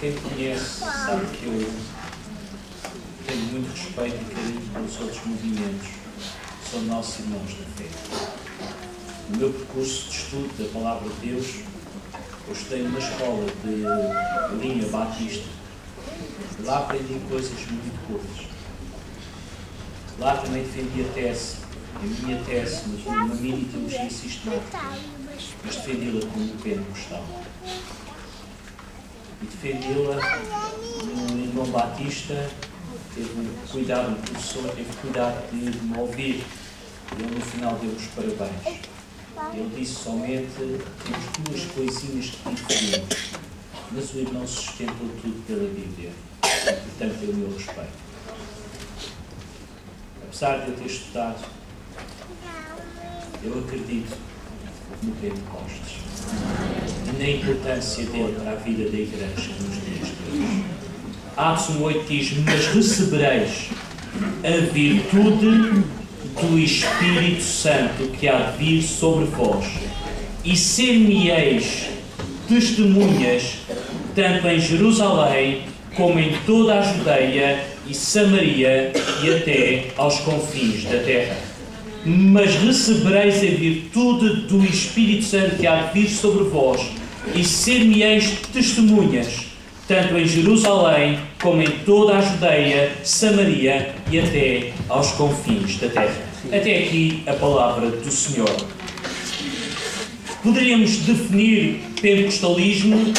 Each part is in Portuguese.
Quem me conhece sabe que eu tenho muito respeito e carinho pelos outros movimentos que são nossos irmãos na fé. No meu percurso de estudo da Palavra de Deus, eu estudei numa escola de linha batista. Lá aprendi coisas muito boas. Lá também defendi a tese, a minha tese, uma mini teologia sistemática, mas defendi-la como pentecostal. E defendi-la num irmão batista, teve cuidado, o professor teve cuidado de me ouvir. Ele no final deu os parabéns. Ele disse somente: temos duas coisinhas que diferimos, mas o irmão sustentou tudo pela Bíblia. E, portanto, é o meu respeito. Apesar de eu ter estudado, eu acredito no Pentecostes e na importância dele para a vida da Igreja nos dias de hoje. Atos 1:8 diz: mas recebereis a virtude do Espírito Santo que há de vir sobre vós, e ser-me-eis testemunhas, tanto em Jerusalém, como em toda a Judeia e Samaria, e até aos confins da terra. Mas recebereis a virtude do Espírito Santo que há de vir sobre vós, e ser-me-eis testemunhas, tanto em Jerusalém, como em toda a Judeia, Samaria e até aos confins da terra. Até aqui a palavra do Senhor. Poderíamos definir pentecostalismo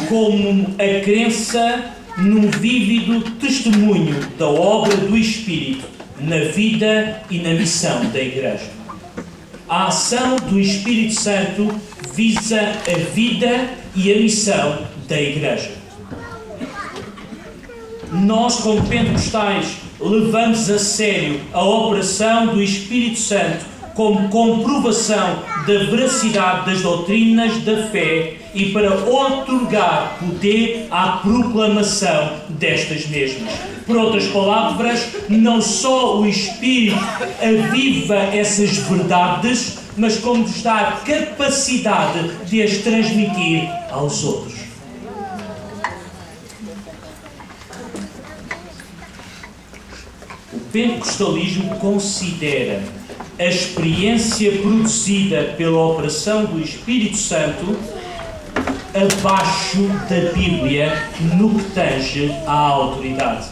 como a crença num vívido testemunho da obra do Espírito na vida e na missão da Igreja. A ação do Espírito Santo visa a vida e a missão da Igreja. Nós, como pentecostais, levamos a sério a operação do Espírito Santo como comprovação da veracidade das doutrinas da fé e para outorgar poder à proclamação destas mesmas. Por outras palavras, não só o Espírito aviva essas verdades, mas como nos dá a capacidade de as transmitir aos outros. O pentecostalismo considera a experiência produzida pela operação do Espírito Santo abaixo da Bíblia no que tange à autoridade.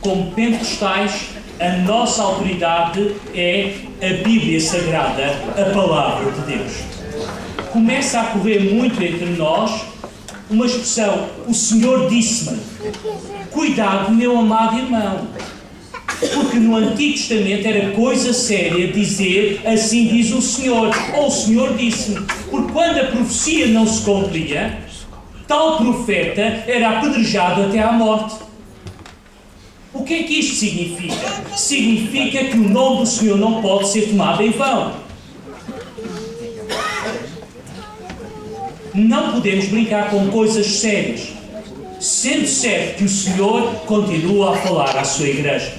Como pentecostais, a nossa autoridade é a Bíblia Sagrada, a Palavra de Deus. Começa a correr muito entre nós uma expressão: o Senhor disse-me. Cuidado, meu amado irmão, porque no Antigo Testamento era coisa séria dizer assim diz o Senhor, ou o Senhor disse-me, porque quando a profecia não se cumpria, tal profeta era apedrejado até à morte. O que é que isto significa? Significa que o nome do Senhor não pode ser tomado em vão. Não podemos brincar com coisas sérias, sendo certo que o Senhor continua a falar à sua Igreja.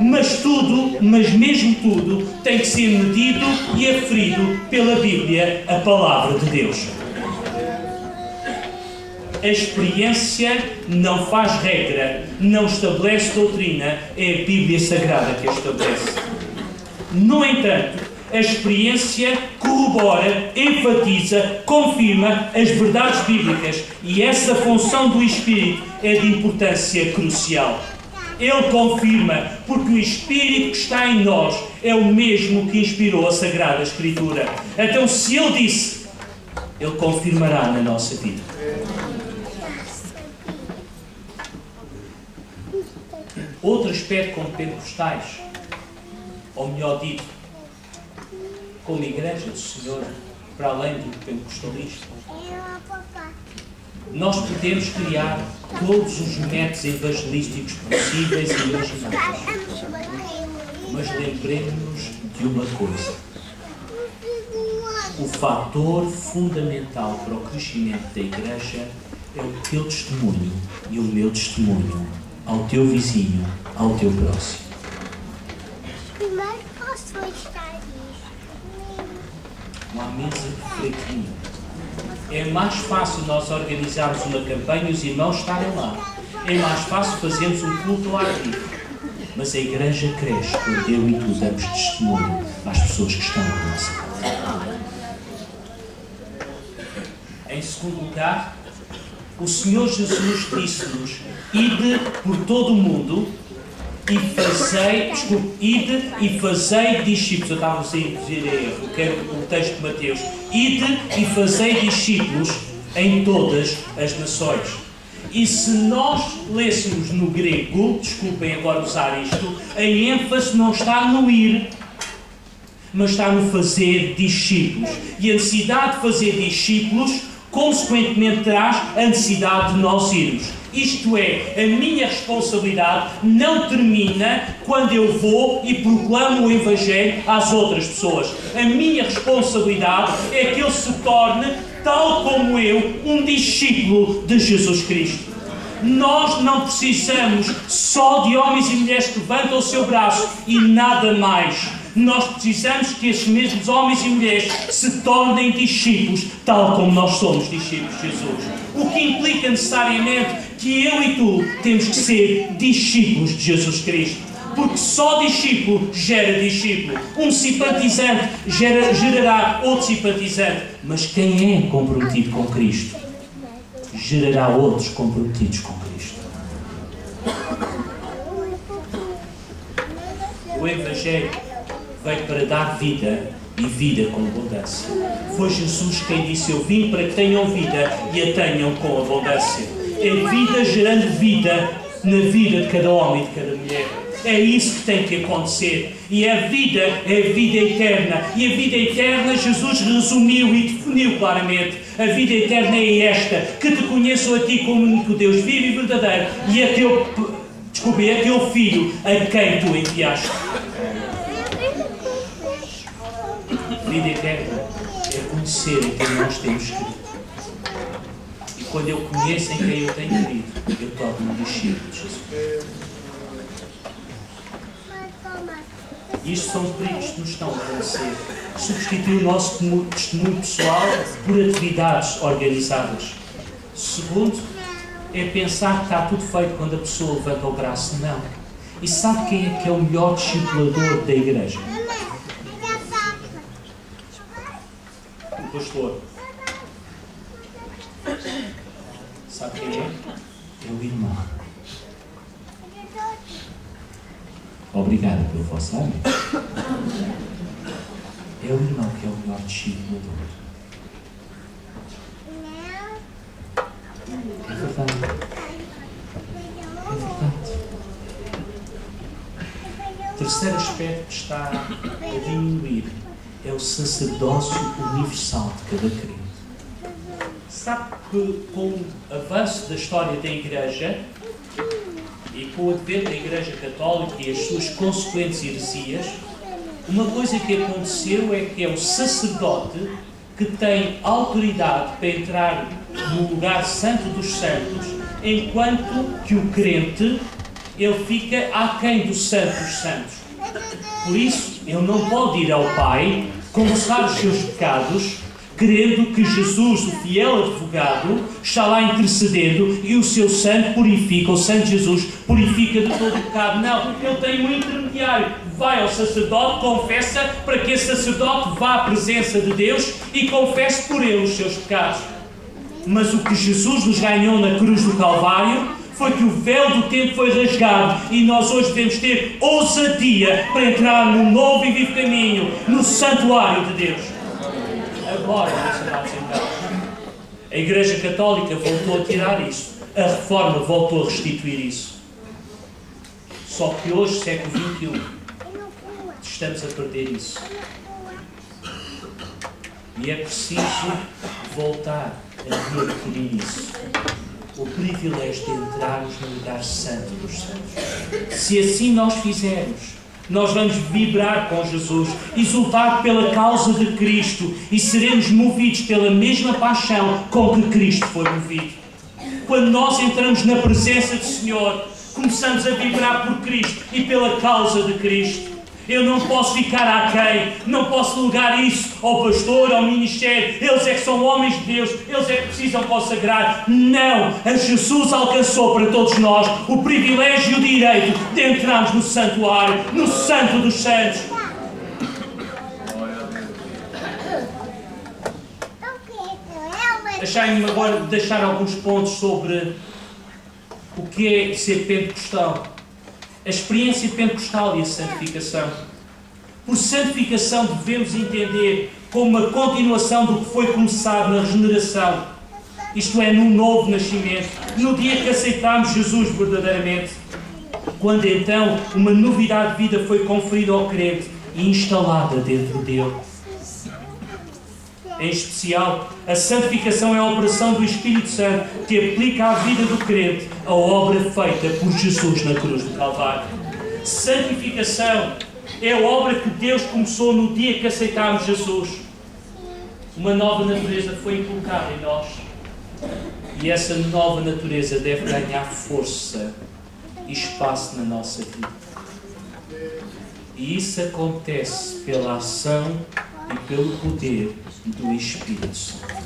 Mas mesmo tudo, tem que ser medido e aferido pela Bíblia, a Palavra de Deus. A experiência não faz regra, não estabelece doutrina, é a Bíblia Sagrada que a estabelece. No entanto, a experiência corrobora, enfatiza, confirma as verdades bíblicas, e essa função do Espírito é de importância crucial. Ele confirma, porque o Espírito que está em nós é o mesmo que inspirou a Sagrada Escritura. Então, se Ele disse, Ele confirmará na nossa vida. Outro aspecto como pentecostais, ou melhor dito, como Igreja do Senhor, para além do pentecostalismo, nós podemos criar todos os métodos evangelísticos possíveis e imagináveis. Mas lembremos-nos de uma coisa. O fator fundamental para o crescimento da Igreja é o teu testemunho e o meu testemunho ao teu vizinho, ao teu próximo. Primeiro posso mostrar isso. Uma mesa fraquinha. É mais fácil nós organizarmos uma campanha e os irmãos estarem lá. É mais fácil fazermos um culto ao ar livre. Mas a igreja cresce quando eu e tu damos testemunho às pessoas que estão à nossa volta. Em segundo lugar, o Senhor Jesus disse-nos: ide por todo o mundo ide e fazei discípulos. Eu estava a dizer erro, eu quero o texto de Mateus. Ide e fazei discípulos em todas as nações. E se nós lêssemos no grego, desculpem agora usar isto, a ênfase não está no ir, mas está no fazer discípulos. E a necessidade de fazer discípulos, consequentemente, traz a necessidade de nós irmos. Isto é, a minha responsabilidade não termina quando eu vou e proclamo o Evangelho às outras pessoas. A minha responsabilidade é que ele se torne, tal como eu, um discípulo de Jesus Cristo. Nós não precisamos só de homens e mulheres que levantam o seu braço e nada mais. Nós precisamos que esses mesmos homens e mulheres se tornem discípulos, tal como nós somos discípulos de Jesus. O que implica necessariamente que eu e tu temos que ser discípulos de Jesus Cristo. Porque só discípulo gera discípulo. Um simpatizante gerará outro simpatizante. Mas quem é comprometido com Cristo gerará outros comprometidos com Cristo. O Evangelho veio para dar vida e vida com abundância. Foi Jesus quem disse: eu vim para que tenham vida e a tenham com abundância. É vida gerando vida na vida de cada homem e de cada mulher. É isso que tem que acontecer. E a vida é a vida eterna. E a vida eterna Jesus resumiu e definiu claramente. A vida eterna é esta: que te conheçam a ti como único Deus vivo e verdadeiro e a teu Filho a quem tu enviaste. Vida eterna é conhecer em quem nós temos crido. E quando eu conheço em quem eu tenho crido, eu torno-me discípulo de Jesus. Isto são perigos que nos estão a acontecer. Substituir o nosso testemunho pessoal por atividades organizadas. Segundo, é pensar que está tudo feito quando a pessoa levanta o braço. Não. E sabe quem é que é o melhor discipulador da igreja? O pastor. Sabe quem é? É o irmão. Obrigado pelo vosso amigo. É o irmão que é o melhor discipulador. É verdade. É verdade. O terceiro aspecto que está a diminuir é o sacerdócio universal de cada crente. Sabe que com o avanço da história da Igreja e com o advento da Igreja Católica e as suas consequentes heresias, uma coisa que aconteceu é que é o sacerdote que tem autoridade para entrar no lugar santo dos santos, enquanto que o crente, ele fica aquém do santo dos santos. Por isso, ele não pode ir ao Pai, confessar os seus pecados, querendo que Jesus, o fiel advogado, está lá intercedendo e o seu sangue purifica, o sangue de Jesus purifica de todo o pecado. Não, ele tem um intermediário. Vai ao sacerdote, confessa, para que esse sacerdote vá à presença de Deus e confesse por ele os seus pecados. Mas o que Jesus nos ganhou na cruz do Calvário foi que o véu do tempo foi rasgado e nós hoje devemos ter ousadia para entrar no novo e vivo caminho, no santuário de Deus. Agora, meus amados irmãos, a Igreja Católica voltou a tirar isso. A Reforma voltou a restituir isso. Só que hoje, século XXI, estamos a perder isso. E é preciso voltar a readquirir isso. O privilégio de entrarmos no lugar santo dos santos. Se assim nós fizermos, nós vamos vibrar com Jesus, exultar pela causa de Cristo e seremos movidos pela mesma paixão com que Cristo foi movido. Quando nós entramos na presença do Senhor, começamos a vibrar por Cristo e pela causa de Cristo. Eu não posso ficar aquém, não posso delegar isso ao pastor, ao ministério. Eles é que são homens de Deus, eles é que precisam consagrar. Não! A Jesus alcançou para todos nós o privilégio e o direito de entrarmos no santuário, no santo dos santos. Deixai-me agora deixar alguns pontos sobre o que é ser pentecostal. A experiência pentecostal e a santificação. Por santificação devemos entender como uma continuação do que foi começado na regeneração. Isto é, no novo nascimento, no dia que aceitámos Jesus verdadeiramente. Quando então uma novidade de vida foi conferida ao crente e instalada dentro dele. Em especial, a santificação é a operação do Espírito Santo que aplica à vida do crente a obra feita por Jesus na cruz do Calvário. Santificação é a obra que Deus começou no dia que aceitámos Jesus. Uma nova natureza foi inculcada em nós. E essa nova natureza deve ganhar força e espaço na nossa vida. E isso acontece pela ação e pelo poder do Espírito Santo.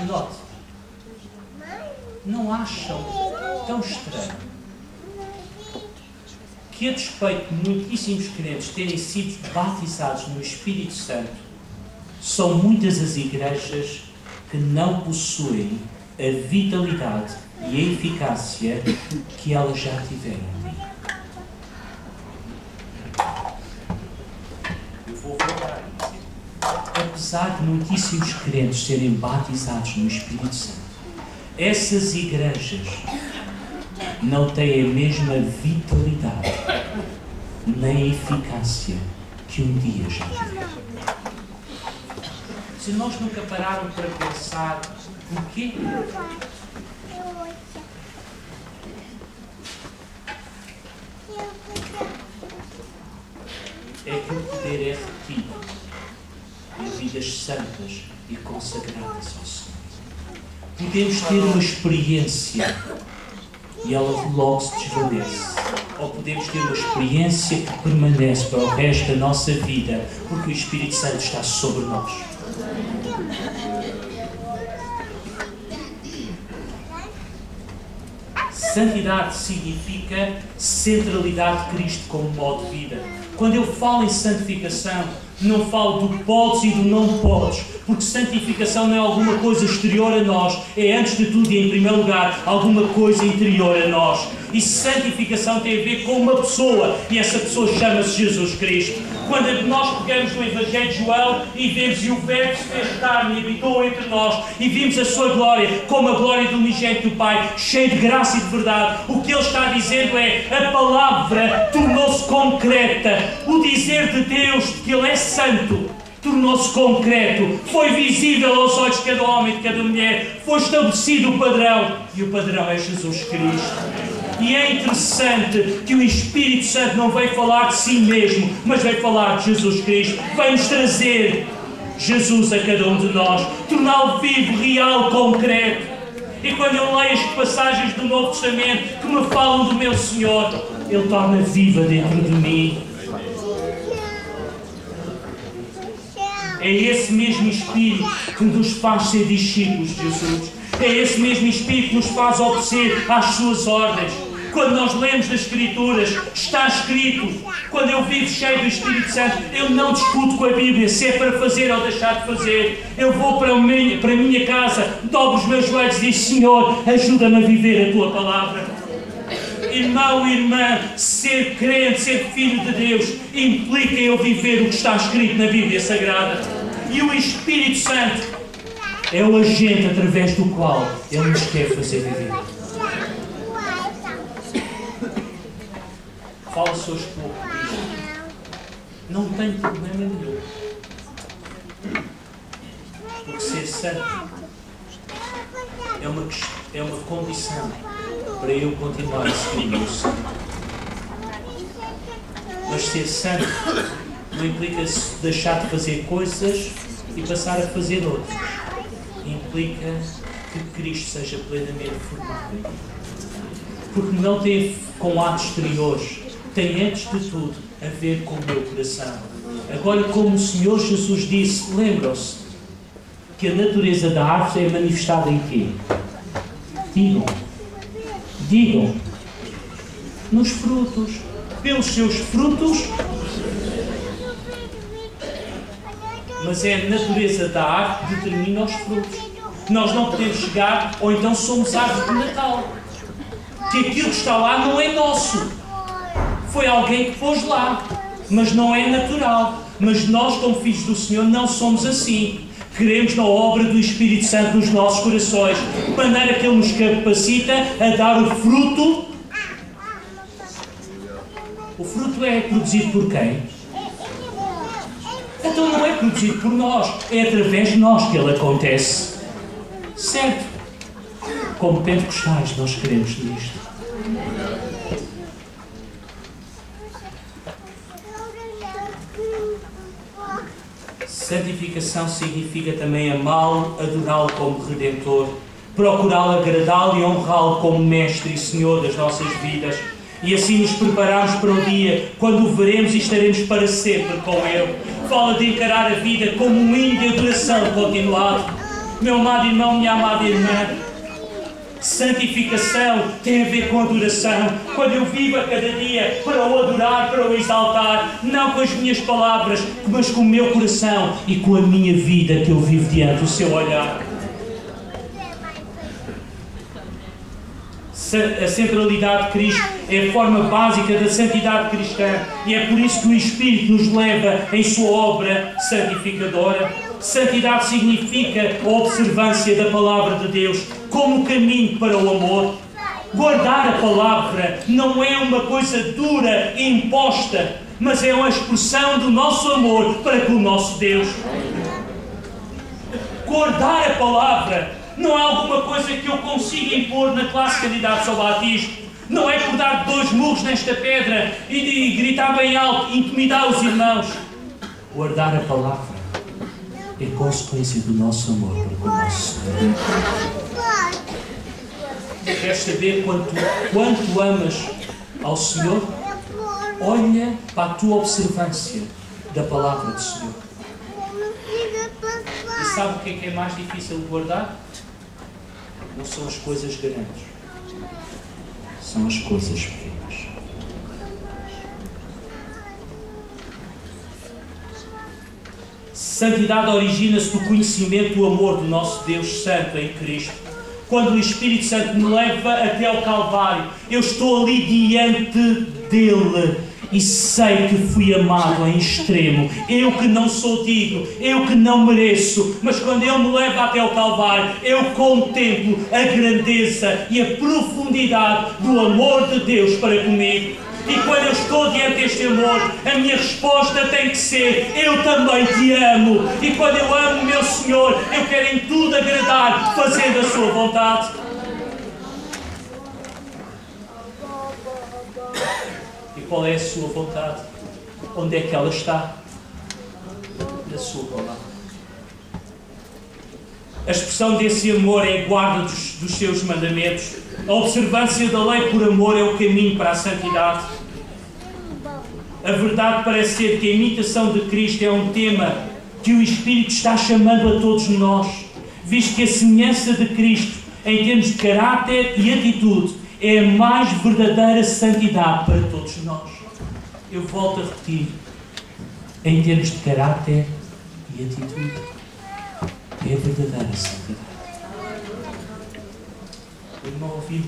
Note, não acham tão estranho que, a despeito de muitíssimos crentes terem sido batizados no Espírito Santo, são muitas as igrejas que não possuem a vitalidade e a eficácia que elas já tiveram? Apesar de muitíssimos crentes serem batizados no Espírito Santo, essas igrejas não têm a mesma vitalidade nem a eficácia que um dia já tiveram. Se nós nunca pararam para pensar porquê? É que o poder é retido em vidas santas e consagradas ao Senhor. Podemos ter uma experiência e ela logo se desvanece. Ou podemos ter uma experiência que permanece para o resto da nossa vida, porque o Espírito Santo está sobre nós. Santidade significa centralidade de Cristo como modo de vida. Quando eu falo em santificação, não falo do podes e do não podes, porque santificação não é alguma coisa exterior a nós, é antes de tudo e em primeiro lugar alguma coisa interior a nós. E santificação tem a ver com uma pessoa, e essa pessoa chama-se Jesus Cristo. Quando nós pegamos no Evangelho de João e vemos e o Verbo se fez carne e habitou entre nós, e vimos a sua glória como a glória do unigênito do Pai, cheio de graça e de verdade, o que ele está dizendo é: a palavra tornou-se concreta, o dizer de Deus de que ele é santo tornou-se concreto, foi visível aos olhos de cada homem e de cada mulher, foi estabelecido o padrão, e o padrão é Jesus Cristo. E é interessante que o Espírito Santo não veio falar de si mesmo, mas veio falar de Jesus Cristo, veio-nos trazer Jesus a cada um de nós, torná-lo vivo, real, concreto. E quando eu leio as passagens do Novo Testamento que me falam do meu Senhor, Ele torna viva dentro de mim. É esse mesmo Espírito que nos faz ser discípulos de Jesus. É esse mesmo Espírito que nos faz obedecer às suas ordens. Quando nós lemos das Escrituras, está escrito. Quando eu vivo cheio do Espírito Santo, eu não discuto com a Bíblia se é para fazer ou deixar de fazer. Eu vou para a minha casa, dobro os meus joelhos e digo: Senhor, ajuda-me a viver a Tua Palavra. Irmão e irmã, ser crente, ser filho de Deus, implica eu viver o que está escrito na Bíblia Sagrada. E o Espírito Santo é o agente através do qual Ele nos quer fazer viver. Fala-se hoje pouco disto. Não tem problema nenhum. Porque ser santo é uma condição para eu continuar a seguir o meu Senhor. Mas ser santo não implica deixar de fazer coisas e passar a fazer outras. Implica que Cristo seja plenamente formado em mim. Porque não tem a ver com atos exteriores. Tem, antes de tudo, a ver com o meu coração. Agora, como o Senhor Jesus disse, lembram-se que a natureza da árvore é manifestada em quê? Digam. Nos frutos. Pelos seus frutos. Mas é a natureza da árvore que determina os frutos. Nós não podemos chegar, ou então somos árvore de Natal. Que aquilo que está lá não é nosso. Foi alguém que pôs lá. Mas não é natural. Mas nós, como filhos do Senhor, não somos assim. Queremos na obra do Espírito Santo nos nossos corações, de maneira que Ele nos capacita a dar o fruto. O fruto é produzido por quem? Então não é produzido por nós, é através de nós que ele acontece. Certo? Como pentecostais nós queremos nisto. Santificação significa também amá-lo, adorá-lo como Redentor, procurá-lo, agradá-lo e honrá-lo como Mestre e Senhor das nossas vidas. E assim nos prepararmos para o dia quando o veremos e estaremos para sempre com Ele. Fala de encarar a vida como um hino de adoração continuado. Meu amado irmão, minha amada irmã, santificação tem a ver com adoração. Quando eu vivo a cada dia para o adorar, para o exaltar, não com as minhas palavras, mas com o meu coração e com a minha vida que eu vivo diante do seu olhar. A centralidade de Cristo é a forma básica da santidade cristã e é por isso que o Espírito nos leva em sua obra santificadora. Santidade significa a observância da Palavra de Deus como caminho para o amor. Guardar a Palavra não é uma coisa dura e imposta, mas é uma expressão do nosso amor para com o nosso Deus. Guardar a Palavra não é alguma coisa que eu consiga impor na classe de candidatos ao batismo. Não é por dar 2 murros nesta pedra e gritar bem alto e intimidar os irmãos. Guardar a Palavra é consequência do nosso amor para o nosso Senhor. Queres saber quanto amas ao Senhor? Olha para a tua observância da Palavra do Senhor. E sabe o que é mais difícil de guardar? Não são as coisas grandes, são as coisas pequenas. Santidade origina-se do conhecimento do amor do nosso Deus Santo em Cristo. Quando o Espírito Santo me leva até ao Calvário, eu estou ali diante dele e sei que fui amado em extremo. Eu que não sou digno, eu que não mereço, mas quando Ele me leva até ao Calvário, eu contemplo a grandeza e a profundidade do amor de Deus para comigo. E quando eu estou diante deste amor, a minha resposta tem que ser: eu também te amo. E quando eu amo o meu Senhor, eu quero em tudo agradar, fazendo a sua vontade. E qual é a sua vontade? Onde é que ela está? Na sua palavra. A expressão desse amor é a guarda dos seus mandamentos. A observância da lei por amor é o caminho para a santidade. A verdade parece ser que a imitação de Cristo é um tema que o Espírito está chamando a todos nós, visto que a semelhança de Cristo, em termos de caráter e atitude, é a mais verdadeira santidade para todos nós. Eu volto a repetir, em termos de caráter e atitude, é a verdadeira santidade. O irmão ouviu?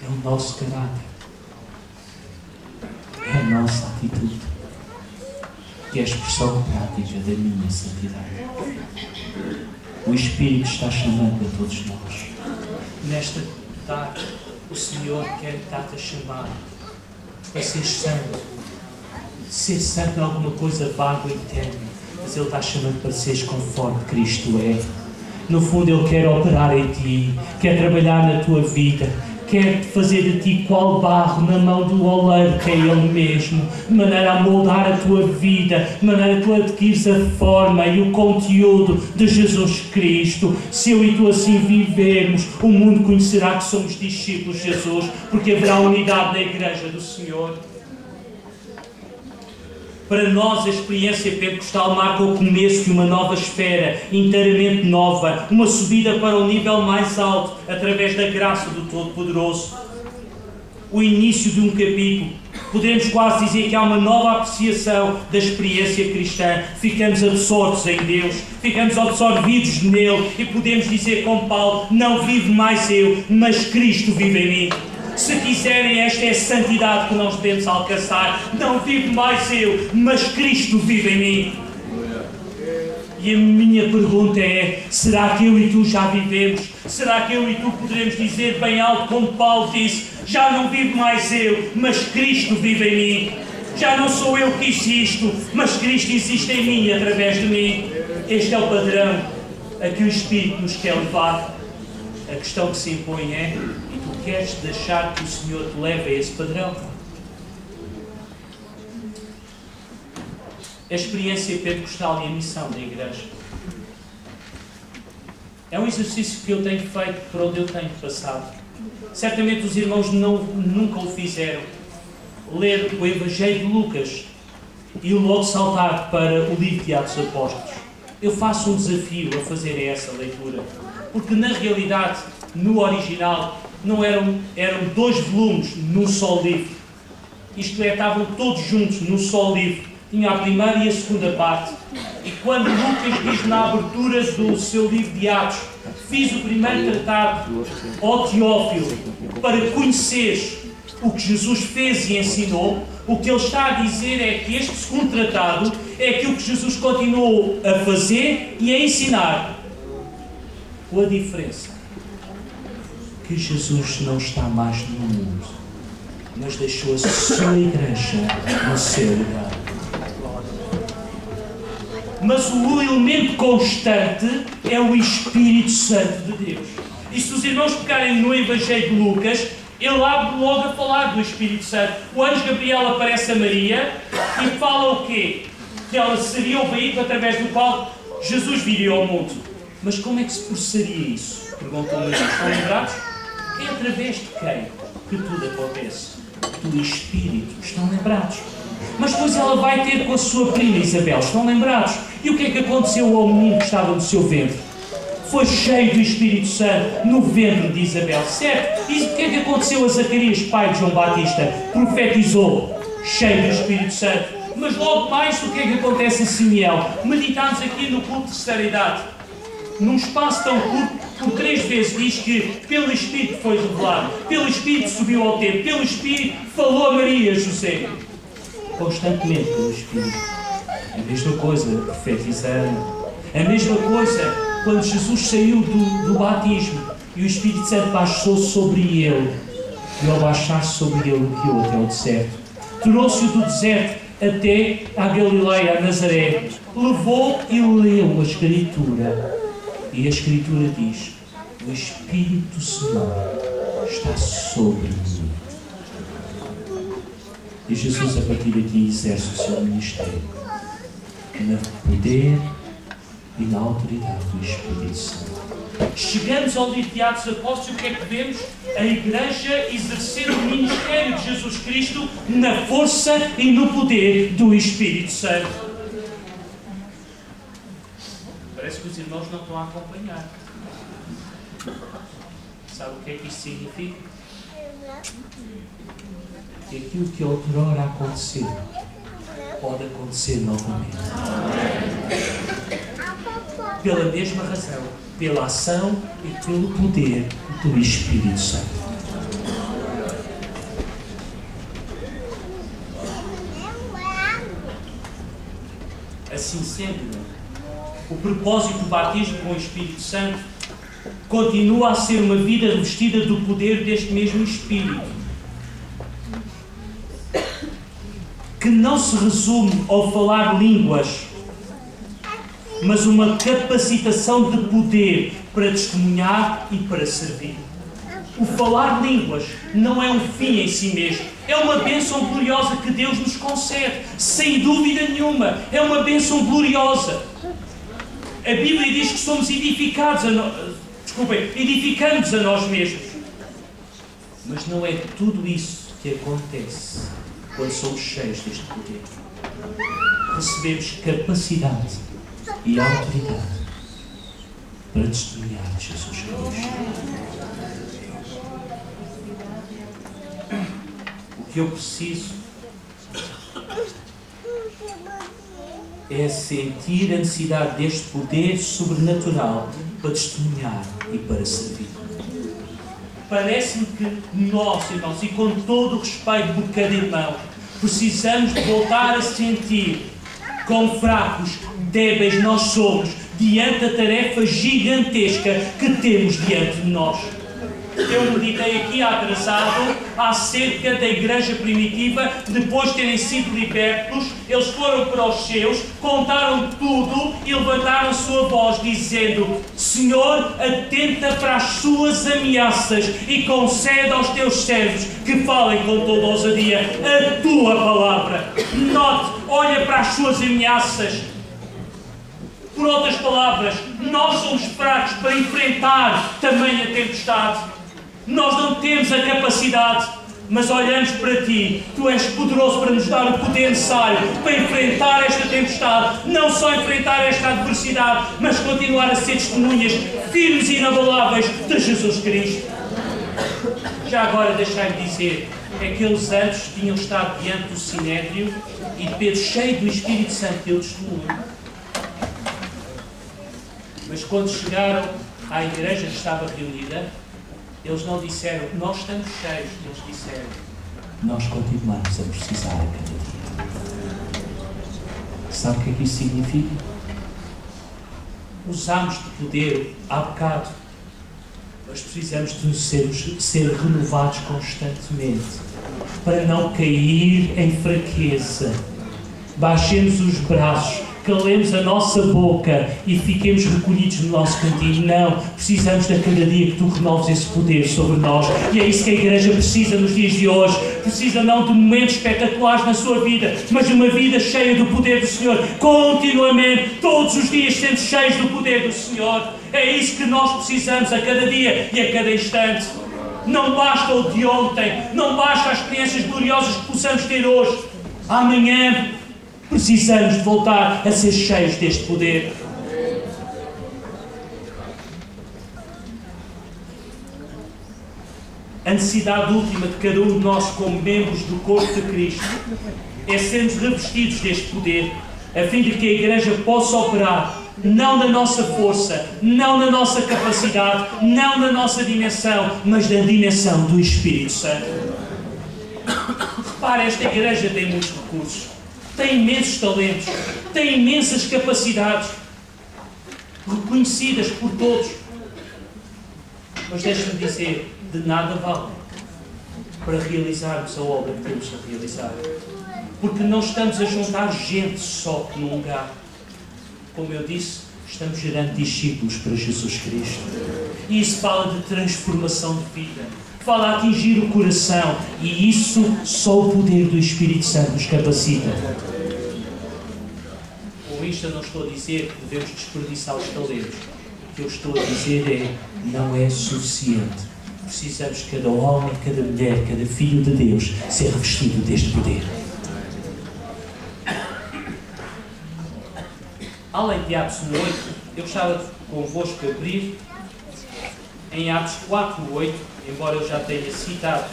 É o nosso caráter, é a nossa atitude, que é a expressão prática da minha santidade. O Espírito está chamando a todos nós. Nesta tarde, o Senhor quer estar-te a chamar para ser santo. Ser santo não é alguma coisa vaga e eterna, mas Ele está chamando para seres conforme Cristo é. No fundo, Ele quer operar em ti, quer trabalhar na tua vida, quer fazer de ti qual barro na mão do oleiro que é Ele mesmo, de maneira a moldar a tua vida, de maneira a tu adquires a forma e o conteúdo de Jesus Cristo. Se eu e tu assim vivermos, o mundo conhecerá que somos discípulos de Jesus, porque haverá unidade na Igreja do Senhor. Para nós, a experiência pentecostal marca o começo de uma nova esfera, inteiramente nova, uma subida para um nível mais alto, através da graça do Todo-Poderoso. O início de um capítulo. Podemos quase dizer que há uma nova apreciação da experiência cristã. Ficamos absortos em Deus, ficamos absorvidos nele e podemos dizer como Paulo: não vivo mais eu, mas Cristo vive em mim. Se quiserem, esta é a santidade que nós devemos alcançar. Não vivo mais eu, mas Cristo vive em mim. E a minha pergunta é: será que eu e tu já vivemos? Será que eu e tu poderemos dizer bem alto, como Paulo disse: já não vivo mais eu, mas Cristo vive em mim. Já não sou eu que existo, mas Cristo existe em mim, através de mim. Este é o padrão a que o Espírito nos quer levar. A questão que se impõe é: e tu queres deixar que o Senhor te leve a esse padrão? A experiência pentecostal e a missão da Igreja é um exercício que eu tenho feito, por onde eu tenho passado. Certamente os irmãos nunca o fizeram. Ler o Evangelho de Lucas e logo saltar para o livro de Atos Apóstolos. Eu faço um desafio a fazer essa leitura, porque na realidade, no original, não eram 2 volumes num só livro. Isto é, estavam todos juntos num só livro. Tinha a primeira e a segunda parte. E quando Lucas diz na abertura do seu livro de Atos: fiz o primeiro tratado ao Teófilo para conheceres o que Jesus fez e ensinou, o que ele está a dizer é que este segundo tratado é aquilo que Jesus continuou a fazer e a ensinar. Com a diferença que Jesus não está mais no mundo, mas deixou a sua Igreja no seu lugar. Mas o elemento constante é o Espírito Santo de Deus. E se os irmãos pegarem no Evangelho de Lucas, ele abre logo a falar do Espírito Santo. O anjo Gabriel aparece a Maria e fala o quê? Que ela seria o veículo através do qual Jesus viria ao mundo. Mas como é que se processaria isso? Perguntam-me. Estão lembrados? É através de quem que tudo acontece? Do Espírito. Estão lembrados? Mas depois ela vai ter com a sua prima Isabel. Estão lembrados? E o que é que aconteceu ao menino que estava no seu ventre? Foi cheio do Espírito Santo no ventre de Isabel, certo? E o que é que aconteceu a Zacarias, pai de João Batista? Profetizou, cheio do Espírito Santo. Mas logo mais, o que é que acontece a Simeão? Meditamos aqui no culto de terceira idade. Num espaço tão curto, por 3 vezes diz que pelo Espírito foi revelado, pelo Espírito subiu ao templo, pelo Espírito falou a Maria, José. Constantemente pelo Espírito. A mesma coisa profetizando. A mesma coisa quando Jesus saiu do batismo e o Espírito Santo baixou sobre ele. E ao baixar sobre ele, o guiou até o deserto. Trouxe-o do deserto até a Galileia, a Nazaré. Levou e leu a Escritura. E a Escritura diz: o Espírito do Senhor está sobre mim. E Jesus, a partir daqui, exerce o seu ministério no poder e na autoridade do Espírito Santo. Chegamos ao livro de Atos Apóstolos e o que é que vemos? A Igreja exercer o ministério de Jesus Cristo na força e no poder do Espírito Santo. Parece que os irmãos não estão a acompanhar. Sabe o que é que isto significa? Que aquilo que outrora aconteceu pode acontecer novamente. Pela mesma razão, pela ação e pelo poder do Espírito Santo. Assim sendo, o propósito do batismo com o Espírito Santo continua a ser uma vida revestida do poder deste mesmo Espírito, que não se resume ao falar línguas, mas uma capacitação de poder para testemunhar e para servir. O falar línguas não é um fim em si mesmo. É uma bênção gloriosa que Deus nos concede. Sem dúvida nenhuma. É uma bênção gloriosa. A Bíblia diz que somos edificamos a nós mesmos. Mas não é tudo isso que acontece quando somos cheios deste poder. Recebemos capacidade e autoridade para testemunhar de Jesus Cristo. O que eu preciso é sentir a necessidade deste poder sobrenatural para testemunhar e para servir. Parece-me que nós, irmãos, e com todo o respeito por cada irmão, precisamos de voltar a sentir quão fracos, débeis nós somos diante da tarefa gigantesca que temos diante de nós. Eu meditei aqui atrasado acerca da igreja primitiva. Depois de terem sido libertos, eles foram para os seus, contaram tudo e levantaram a sua voz dizendo: Senhor, atenta para as suas ameaças e concede aos teus servos que falem com toda ousadia a tua palavra. Note, olha para as suas ameaças. Por outras palavras, nós somos fracos para enfrentar tamanha tempestade. Nós não temos a capacidade, mas olhamos para Ti. Tu és poderoso para nos dar o poder necessário para enfrentar esta tempestade. Não só enfrentar esta adversidade, mas continuar a ser testemunhas firmes e inabaláveis de Jesus Cristo. Já agora deixai-me dizer, aqueles anjos tinham estado diante do Sinédrio e Pedro, cheio do Espírito Santo, deu testemunho. Mas quando chegaram à igreja que estava reunida, eles não disseram, nós estamos cheios. Eles disseram, nós continuamos a precisar a cada dia. Sabe o que é que isso significa? Usámos de poder há bocado, mas precisamos de ser renovados constantemente para não cair em fraqueza. Baixemos os braços, calemos a nossa boca e fiquemos recolhidos no nosso cantinho. Não, precisamos de cada dia que Tu renoves esse poder sobre nós. E é isso que a Igreja precisa nos dias de hoje. Precisa não de momentos espetaculares na sua vida, mas de uma vida cheia do poder do Senhor. Continuamente, todos os dias, sendo cheios do poder do Senhor. É isso que nós precisamos a cada dia e a cada instante. Não basta o de ontem, não basta as experiências gloriosas que possamos ter hoje. Amanhã precisamos de voltar a ser cheios deste poder. A necessidade última de cada um de nós, como membros do corpo de Cristo, é sermos revestidos deste poder, a fim de que a Igreja possa operar, não na nossa força, não na nossa capacidade, não na nossa dimensão, mas na dimensão do Espírito Santo. Repare, esta Igreja tem muitos recursos. Tem imensos talentos, tem imensas capacidades, reconhecidas por todos. Mas deixe-me dizer, de nada vale para realizarmos a obra que temos a realizar. Porque não estamos a juntar gente só num lugar. Como eu disse, estamos gerando discípulos para Jesus Cristo. E isso fala de transformação de vida. Fala a atingir o coração, e isso só o poder do Espírito Santo nos capacita. Com isto eu não estou a dizer que devemos desperdiçar os talentos. O que eu estou a dizer é, não é suficiente. Precisamos cada homem, cada mulher, cada filho de Deus ser revestido deste poder. Além de Atos 1:8, eu gostava de convosco abrir em Atos 4:8, embora eu já tenha citado.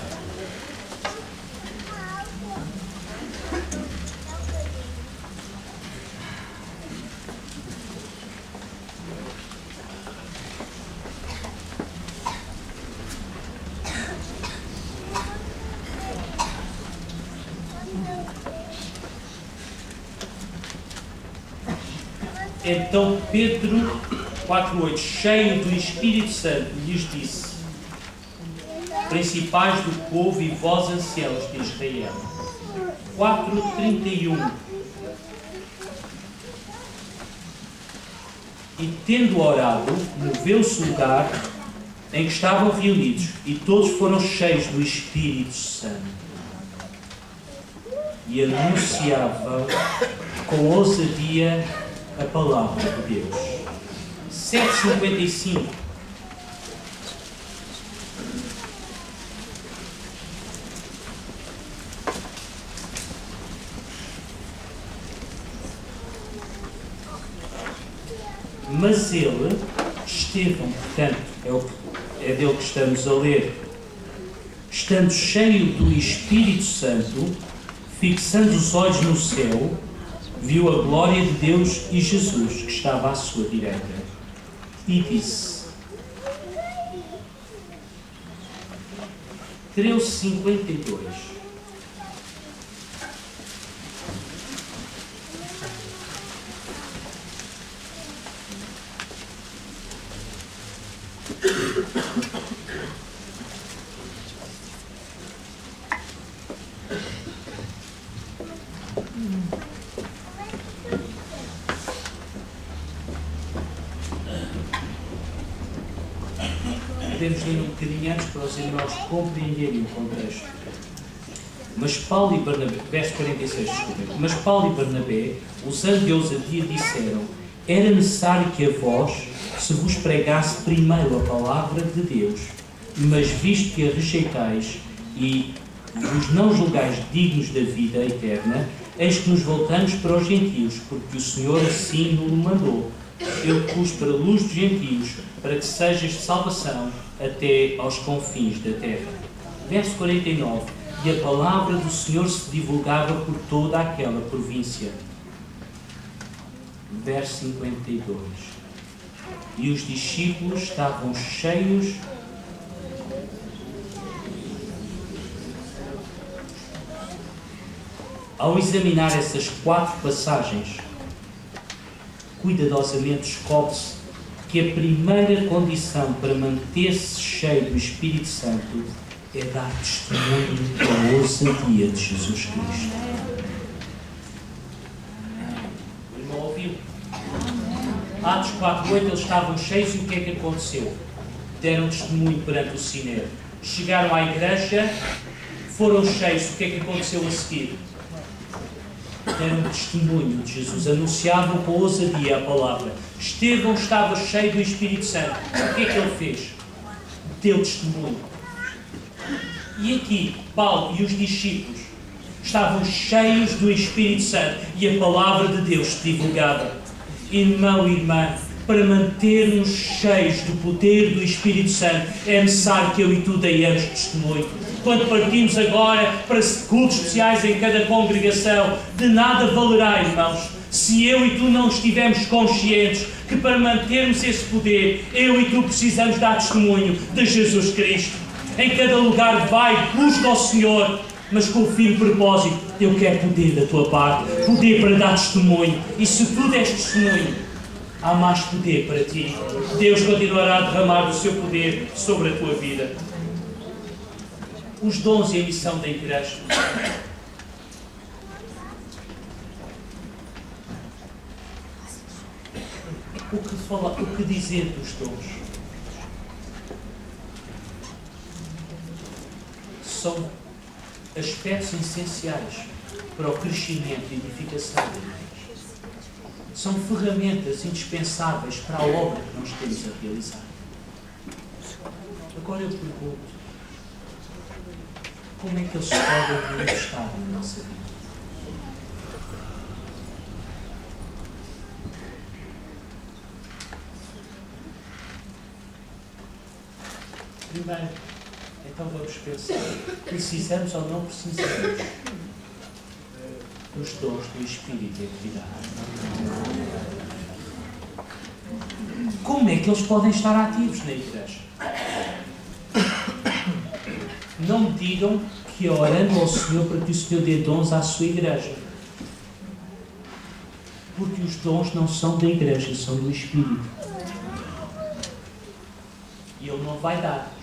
Então Pedro 4:8, cheio do Espírito Santo, lhes disse: principais do povo e vós anciãos de Israel. 4:31. E tendo orado, moveu-se o lugar em que estavam reunidos, e todos foram cheios do Espírito Santo e anunciavam com ousadia a palavra de Deus. 7:55. Mas ele, Estevão, portanto, é dele que estamos a ler, estando cheio do Espírito Santo, fixando os olhos no céu, viu a glória de Deus e Jesus, que estava à sua direita, e disse: 13:52. Podemos ler um bocadinho antes para os irmãos compreenderem o contexto. Mas Paulo e Barnabé, verso 46, desculpem. Mas Paulo e Barnabé, usando de ousadia, disseram: era necessário que a vós se vos pregasse primeiro a palavra de Deus, mas visto que a rejeitais e vos não julgais dignos da vida eterna, eis que nos voltamos para os gentios, porque o Senhor assim nos mandou. Eu pus para a luz dos gentios, para que sejas de salvação até aos confins da terra. Verso 49. E a palavra do Senhor se divulgava por toda aquela província. Verso 52. E os discípulos estavam cheios Ao examinar essas 4 passagens, cuidadosamente descobre-se que a primeira condição para manter-se cheio do Espírito Santo é dar testemunho da ousadia de Jesus Cristo. O irmão ouviu? Atos 4:8, eles estavam cheios e o que é que aconteceu? Deram testemunho perante o Sinédrio. Chegaram à igreja, foram cheios, o que é que aconteceu a seguir? Deram testemunho de Jesus, anunciavam com ousadia a palavra. Estevão estava cheio do Espírito Santo. O que é que ele fez? Deu testemunho. E aqui, Paulo e os discípulos estavam cheios do Espírito Santo e a palavra de Deus se divulgava. Irmão e irmã, para manter-nos cheios do poder do Espírito Santo, é necessário que eu e tu deiamos testemunho. Quando partimos agora para cultos especiais em cada congregação, de nada valerá, irmãos, se eu e tu não estivermos conscientes que para mantermos esse poder, eu e tu precisamos dar testemunho de Jesus Cristo. Em cada lugar vai, busca ao Senhor, mas com o firme propósito: eu quero poder da tua parte, poder para dar testemunho. E se tu deres testemunho, há mais poder para ti. Deus continuará a derramar o seu poder sobre a tua vida. Os dons e a missão da igreja. O que dizer dos dons? São aspectos essenciais para o crescimento e edificação da igreja. São ferramentas indispensáveis para a obra que nós temos a realizar. Agora eu pergunto: como é que eles podem manifestar na nossa vida? Primeiro, então vamos pensar: precisamos ou não precisamos dos dons do Espírito e atividade? Como é que eles podem estar ativos na igreja? Não me digam que orando ao Senhor para que o Senhor dê dons à sua igreja. Porque os dons não são da igreja, são do Espírito. E Ele não vai dar.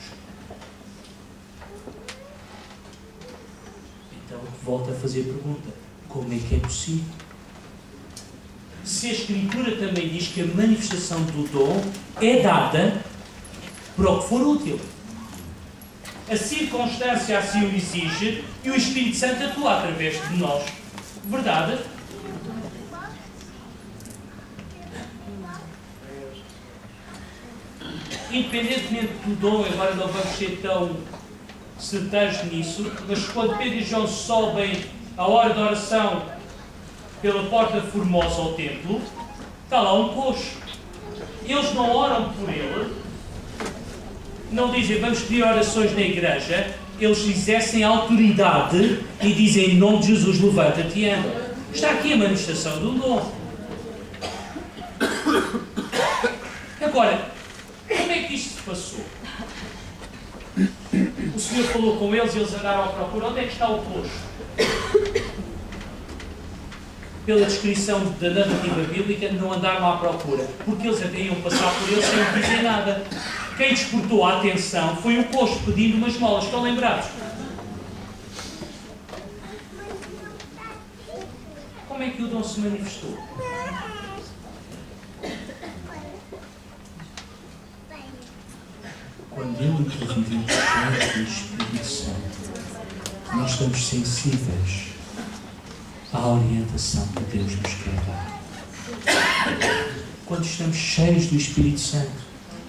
Então, volto a fazer a pergunta: como é que é possível? Se a Escritura também diz que a manifestação do dom é dada, para o que for útil. A circunstância assim o exige e o Espírito Santo atua através de nós. Verdade? Independentemente do dom, agora não vamos ser tão certeiros nisso, mas quando Pedro e João sobem à hora da oração pela porta formosa ao templo, está lá um coxo. Eles não oram por ele, não dizem vamos pedir orações na igreja, eles exercem a autoridade e dizem em nome de Jesus, levanta-te e anda. Está aqui a manifestação de um dom. Agora, como é que isto se passou? O Senhor falou com eles e eles andaram à procura. Onde é que está o coxo? Pela descrição da narrativa bíblica, não andaram à procura, porque eles até iam passar por ele sem dizer nada. Quem despertou a atenção foi o coxo pedindo umas molas. Estão lembrados? Como é que o dom se manifestou? Quando eu e tu vivemos cheios do Espírito Santo, nós estamos sensíveis à orientação que Deus nos quer dar. Quando estamos cheios do Espírito Santo,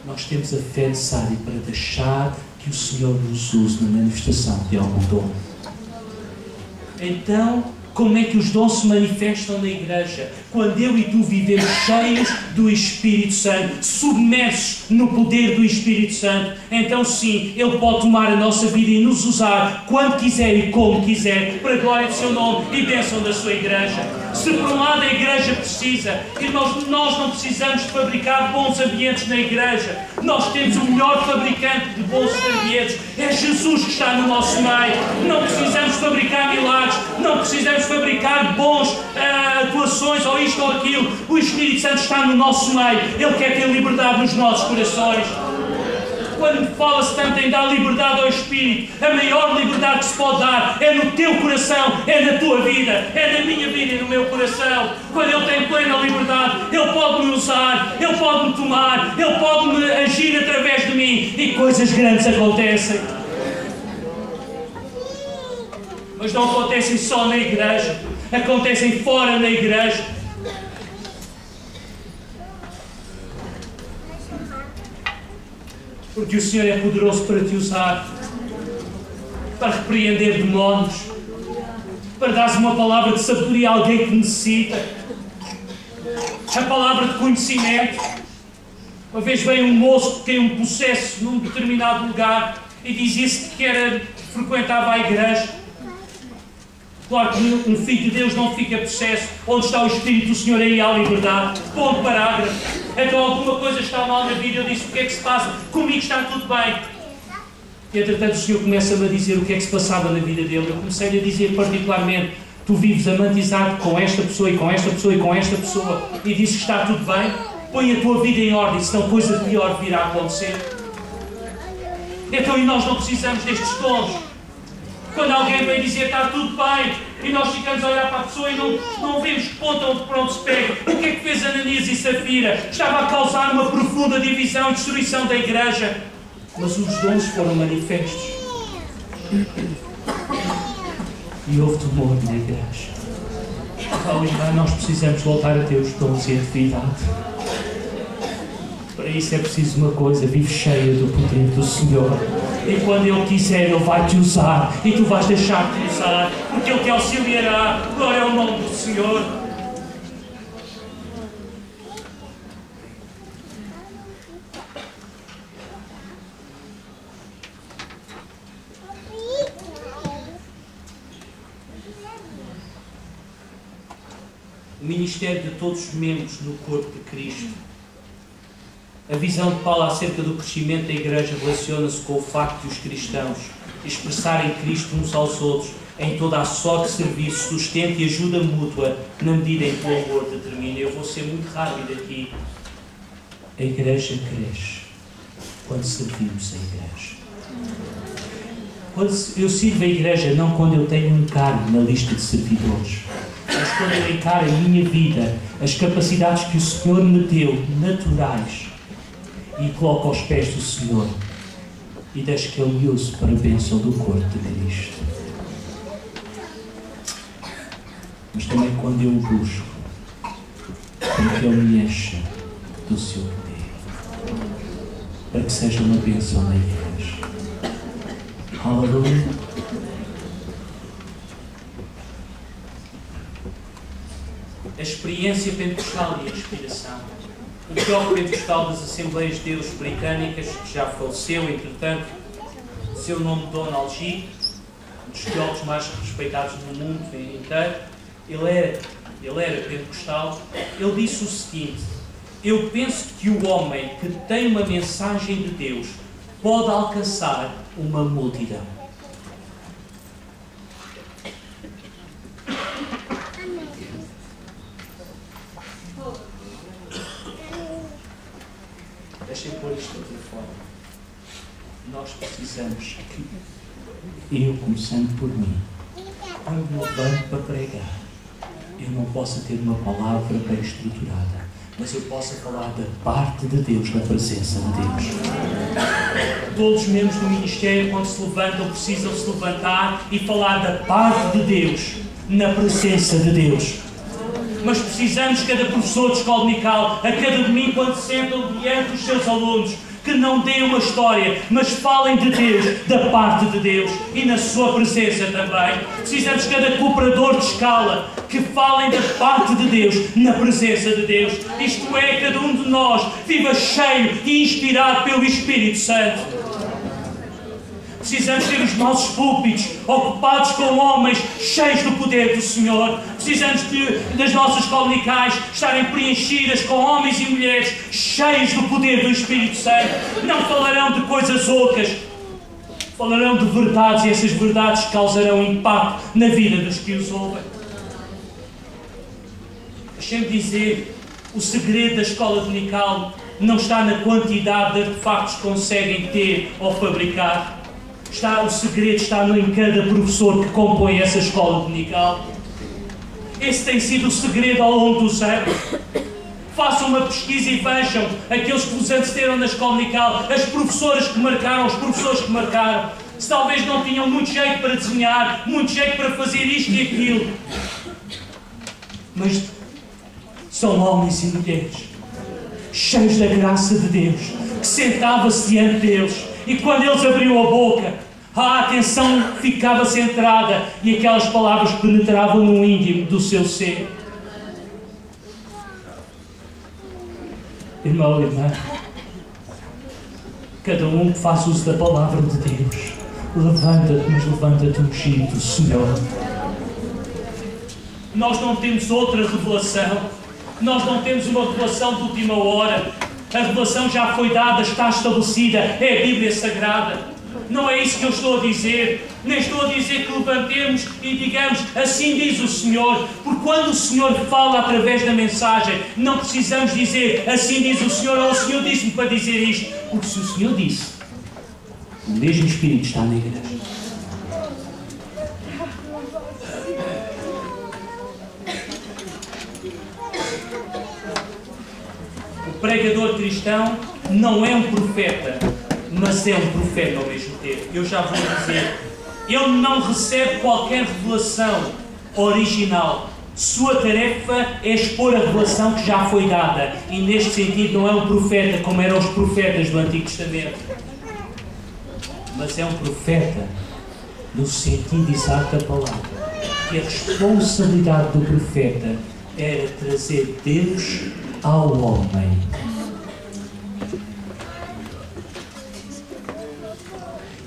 nós temos a fé necessária para deixar que o Senhor nos use na manifestação de algum dom. Então, como é que os dons se manifestam na igreja? Quando eu e tu vivemos cheios do Espírito Santo, submersos no poder do Espírito Santo, então sim, Ele pode tomar a nossa vida e nos usar quando quiser e como quiser, para a glória do seu nome e bênção da sua igreja. Se por um lado a igreja precisa, irmãos, nós não precisamos de fabricar bons ambientes na igreja. Nós temos o melhor fabricante de bons ambientes. É Jesus que está no nosso meio. Não precisamos fabricar milagres, não precisamos fabricar bons atuações ou isto ou aquilo. O Espírito Santo está no nosso meio. Ele quer ter liberdade nos nossos corações. Quando fala-se tanto em dar liberdade ao Espírito, a maior liberdade que se pode dar é no teu coração, é na tua vida, é na minha vida e no meu coração. Quando Ele tem plena liberdade, Ele pode me usar, Ele pode me tomar, Ele pode me agir através de mim e coisas grandes acontecem. Mas não acontecem só na igreja, acontecem fora da igreja. Porque o Senhor é poderoso para te usar, para repreender demónios, para dar-se uma palavra de sabedoria a alguém que necessita, a palavra de conhecimento. Uma vez veio um moço que tem um processo num determinado lugar e dizia-se que frequentava a igreja. Claro que um filho de Deus não fica possesso. Onde está o Espírito do Senhor, aí há liberdade. Ponto parágrafo. Então alguma coisa está mal na vida. Eu disse, o que é que se passa? Comigo está tudo bem. E entretanto o Senhor começa-me a dizer o que é que se passava na vida dele. Eu comecei-lhe a dizer particularmente, tu vives amantizado com esta pessoa e com esta pessoa e com esta pessoa. E disse que está tudo bem. Põe a tua vida em ordem, senão coisa pior virá a acontecer. Então e nós não precisamos destes dons. Quando alguém vem dizer está tudo bem e nós ficamos a olhar para a pessoa e não vemos que ponto onde pronto se pega. O que é que fez Ananias e Safira? Estava a causar uma profunda divisão e destruição da igreja. Mas os dons foram manifestos. E houve temor na igreja. Oh, nós precisamos voltar a ter os dons e a atividade. Para isso é preciso uma coisa, vive cheia do poder do Senhor. E quando Ele quiser, Ele vai te usar. E tu vais deixar-te usar, porque Ele te auxiliará. Glória ao nome do Senhor. O ministério de todos os membros no corpo de Cristo. A visão de Paulo acerca do crescimento da igreja relaciona-se com o facto de os cristãos expressarem Cristo uns aos outros em toda a sorte de serviço, sustento e ajuda mútua, na medida em que o amor determina. Eu vou ser muito rápido aqui. A igreja cresce quando servimos a igreja. Eu sirvo a igreja não quando eu tenho um cargo na lista de servidores, mas quando eu encaro a minha vida, as capacidades que o Senhor me deu, naturais, e coloco aos pés do Senhor e deixo que Ele me use para a bênção do corpo de Cristo. Mas também quando eu o busco, para que Ele me encha do seu poder, para que seja uma bênção na igreja. Aleluia. A experiência pentecostal e a inspiração. O teólogo pentecostal das Assembleias de Deus Britânicas, que já faleceu, entretanto, seu nome Donald G., um dos teólogos mais respeitados no mundo inteiro, ele era pentecostal. Ele disse o seguinte: eu penso que o homem que tem uma mensagem de Deus pode alcançar uma multidão. Deixem-me pôr isto de outra forma. Nós precisamos que eu, começando por mim, quando me levanto para pregar, eu não possa ter uma palavra bem estruturada, mas eu possa falar da parte de Deus, da presença de Deus. Todos os membros do ministério, quando se levantam, precisam se levantar e falar da parte de Deus, na presença de Deus. Mas precisamos, cada professor de escola dominical, a cada domingo, quando se sentam diante dos seus alunos, que não deem uma história, mas falem de Deus, da parte de Deus e na sua presença também. Precisamos, cada cooperador de escala, que falem da parte de Deus, na presença de Deus. Isto é, cada um de nós viva cheio e inspirado pelo Espírito Santo. Precisamos ter os nossos púlpitos ocupados com homens cheios do poder do Senhor. Precisamos das nossas escolas dominicais estarem preenchidas com homens e mulheres cheios do poder do Espírito Santo. Não falarão de coisas ocas, falarão de verdades, e essas verdades causarão impacto na vida dos que os ouvem. Deixem-me dizer, o segredo da escola dominical não está na quantidade de artefactos que conseguem ter ou fabricar. O segredo está em cada professor que compõe essa escola dominical. Esse tem sido o segredo ao longo dos anos. Façam uma pesquisa e vejam aqueles que vos antecederam na escola dominical, as professoras que marcaram, os professores que marcaram. Se talvez não tinham muito jeito para desenhar, muito jeito para fazer isto e aquilo. Mas são homens e mulheres cheios da graça de Deus, que sentava-se diante deles. E quando eles abriam a boca, a atenção ficava centrada e aquelas palavras penetravam no íntimo do seu ser. Irmão e irmã, cada um que faz uso da palavra de Deus, levanta-te, mas levanta-te ungido do Senhor. Nós não temos outra revelação. Nós não temos uma revelação de última hora. A revelação já foi dada, está estabelecida, é a Bíblia Sagrada. Não é isso que eu estou a dizer. Nem estou a dizer que levantemos e digamos, assim diz o Senhor. Porque quando o Senhor fala através da mensagem, não precisamos dizer, assim diz o Senhor, ou o Senhor disse-me para dizer isto. Porque se o Senhor disse, o mesmo Espírito está na igreja. O pregador cristão não é um profeta, mas é um profeta ao mesmo tempo. Eu já vou dizer, ele não recebe qualquer revelação original. Sua tarefa é expor a revelação que já foi dada. E neste sentido não é um profeta como eram os profetas do Antigo Testamento. Mas é um profeta no sentido exato da palavra. Que a responsabilidade do profeta era trazer Deus ao homem.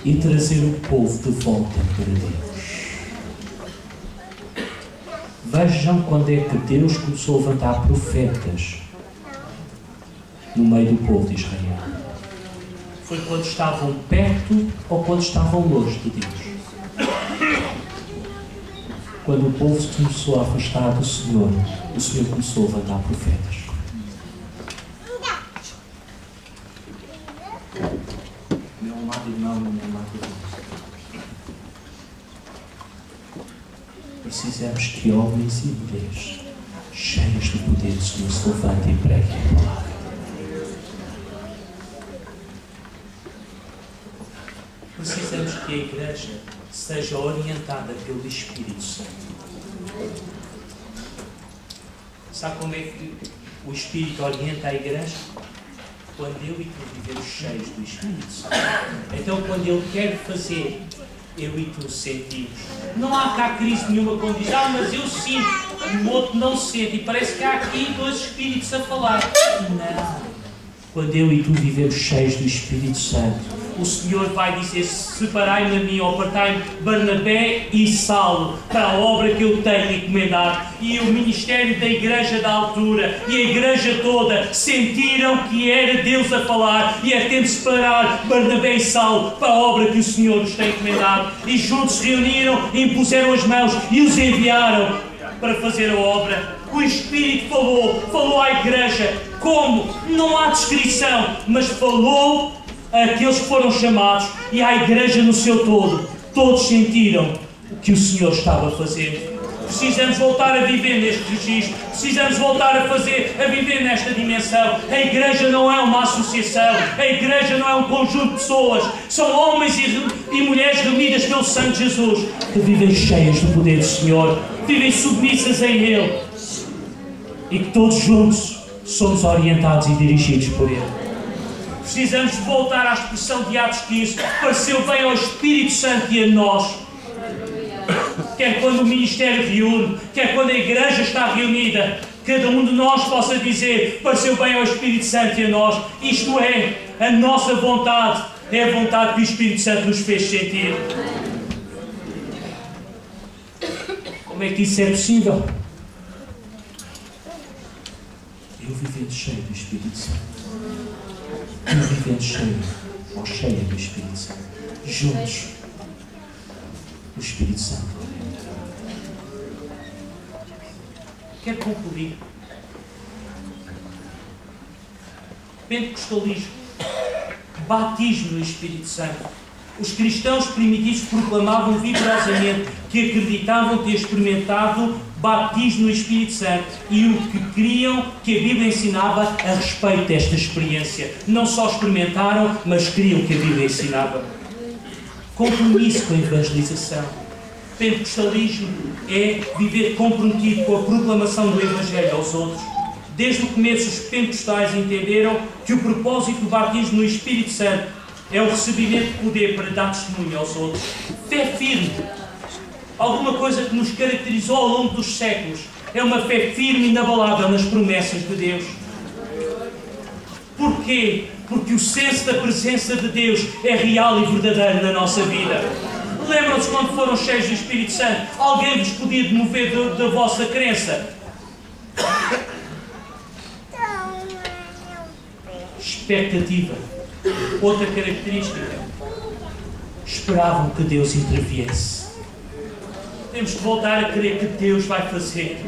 E trazer o povo de volta para Deus. Vejam quando é que Deus começou a levantar profetas no meio do povo de Israel. Foi quando estavam perto ou quando estavam longe de Deus. Quando o povo se começou a afastar do Senhor, o Senhor começou a levantar profetas. Meu amado irmão, meu amado irmão, precisamos que homens e mulheres cheios do poder do Senhor se levantem e preguem a palavra. a igreja seja orientada pelo Espírito Santo. Sabe como é que o Espírito orienta a igreja? Quando eu e tu vivemos cheios do Espírito Santo. Então, quando Ele quer fazer, eu e tu sentimos. Não há cá crise nenhuma quando diz, mas eu sinto, e o outro não sente, e parece que há aqui dois Espíritos a falar. Não. Quando eu e tu vivemos cheios do Espírito Santo, o Senhor vai dizer, separai-me a mim, ou partai-me Barnabé e Saulo para a obra que eu tenho encomendado. E o ministério da igreja da altura e a igreja toda sentiram que era Deus a falar e é tempo de separar Barnabé e Saulo para a obra que o Senhor nos tem encomendado. E juntos se reuniram, impuseram as mãos e os enviaram para fazer a obra. O Espírito falou à igreja. Como? Não há descrição, mas falou àqueles que foram chamados e à igreja no seu todo. Todos sentiram o que o Senhor estava a fazer. Precisamos voltar a viver neste registro. Precisamos voltar a viver nesta dimensão. A igreja não é uma associação. A igreja não é um conjunto de pessoas. São homens e mulheres reunidas pelo Santo Jesus, que vivem cheias do poder do Senhor, vivem submissas a Ele, e que todos juntos somos orientados e dirigidos por Ele. Precisamos voltar à expressão de Atos 15. Pareceu bem ao Espírito Santo e a nós. Quer quando o ministério reúne, quer quando a igreja está reunida, cada um de nós possa dizer, pareceu bem ao Espírito Santo e a nós. Isto é, a nossa vontade, é a vontade que o Espírito Santo nos fez sentir. Como é que isso é possível? Eu vivendo cheio do Espírito Santo. Eu vivendo cheio ou cheia do Espírito Santo. Juntos, o Espírito Santo. Quero concluir. Pentecostalismo, batismo no Espírito Santo. Os cristãos primitivos proclamavam vigorosamente que acreditavam ter experimentado batismo no Espírito Santo e o que queriam que a Bíblia ensinava a respeito desta experiência. Não só experimentaram, mas queriam que a Bíblia ensinava. Compromisso com a evangelização. Pentecostalismo é viver comprometido com a proclamação do Evangelho aos outros. Desde o começo, os pentecostais entenderam que o propósito do batismo no Espírito Santo é o recebimento de poder para dar testemunho aos outros. Fé firme. Alguma coisa que nos caracterizou ao longo dos séculos. É uma fé firme e inabalável nas promessas de Deus. Porquê? Porque o senso da presença de Deus é real e verdadeiro na nossa vida. Lembram-se quando foram cheios do Espírito Santo? Alguém vos podia demover da vossa crença? Expectativa. Outra característica. Esperavam que Deus interviesse. Temos que voltar a crer que Deus vai fazer.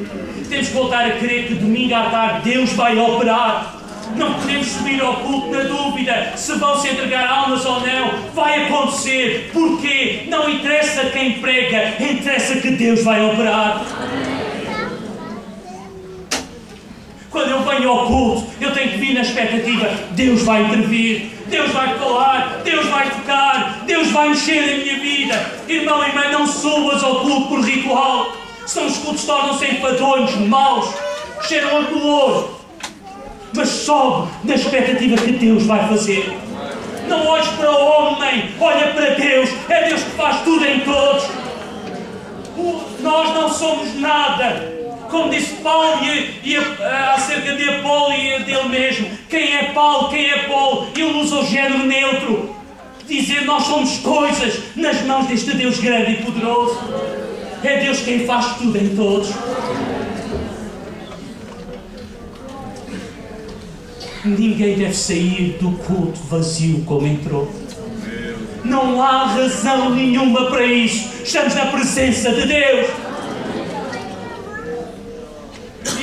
Temos que voltar a crer que domingo à tarde Deus vai operar. Não podemos subir ao culto na dúvida se vão se entregar almas ou não. Vai acontecer. Porquê? Não interessa quem prega, interessa que Deus vai operar. Quando eu venho ao culto, eu tenho que vir na expectativa. Deus vai intervir, Deus vai falar, Deus vai tocar, Deus vai mexer na minha vida. Irmão e irmã, não subas ao culto por ritual. Senão os cultos tornam-se enfadonhos, maus, cheiram a dolor. Mas sobe na expectativa que Deus vai fazer. Não olhes para o homem, olha para Deus. É Deus que faz tudo em todos. Nós não somos nada. Como disse Paulo acerca de Apolo e dele mesmo. Quem é Paulo, quem é Apolo? Ele usa o género neutro. Dizer nós somos coisas nas mãos deste Deus grande e poderoso. É Deus quem faz tudo em todos. Ninguém deve sair do culto vazio como entrou. Não há razão nenhuma para isso. Estamos na presença de Deus.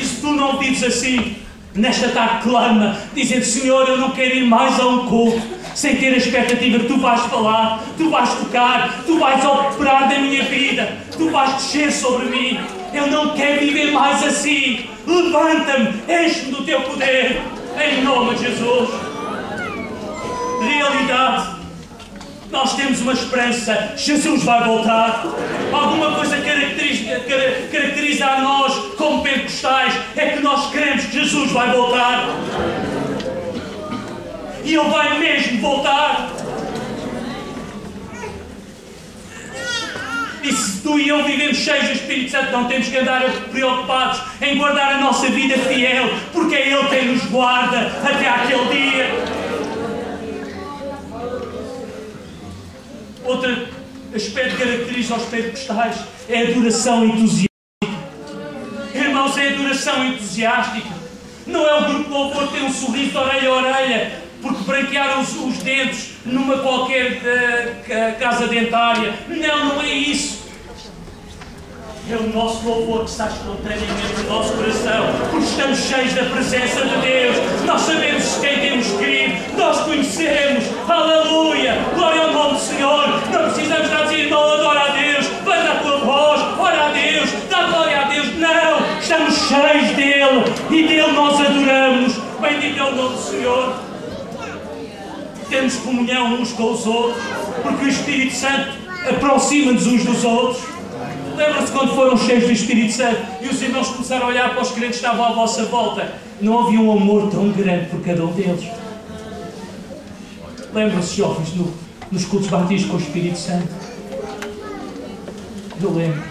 E se tu não vives assim, nesta tarde clama, dizendo: Senhor, eu não quero ir mais a um culto sem ter a expectativa que tu vais falar, tu vais tocar, tu vais operar na minha vida, tu vais descer sobre mim. Eu não quero viver mais assim. Levanta-me, enche-me do teu poder. Em nome de Jesus. Realidade. Nós temos uma esperança. Jesus vai voltar. Alguma coisa caracteriza a nós como pentecostais é que nós queremos que Jesus vai voltar. E Ele vai mesmo voltar. E se tu e eu vivemos cheios do Espírito Santo, não temos que andar preocupados em guardar a nossa vida fiel, porque é Ele quem nos guarda até aquele dia. Outro aspecto que caracteriza os pentecostais é a adoração entusiástica. Irmãos, é a adoração entusiástica. Não é o grupo de louvor que tem um sorriso de orelha a orelha, porque branquearam os dentes numa qualquer casa dentária. Não, não é isso. É o nosso louvor que está espontaneamente no nosso coração, porque estamos cheios da presença de Deus. Nós sabemos quem temos querido, nós conhecemos. Aleluia! Glória ao nome do Senhor. Não precisamos estar a dizer, irmão, adora a Deus, levanta a tua voz, ora a Deus, dá glória a Deus. Não! Estamos cheios dele e dele nós adoramos. Bendito é o nome do Senhor. Temos comunhão uns com os outros, porque o Espírito Santo aproxima-nos uns dos outros. Lembram-se quando foram cheios do Espírito Santo e os irmãos começaram a olhar para os crentes que estavam à vossa volta? Não havia um amor tão grande por cada um deles. Lembram-se, jovens, nos cultos batismos com o Espírito Santo? Eu lembro.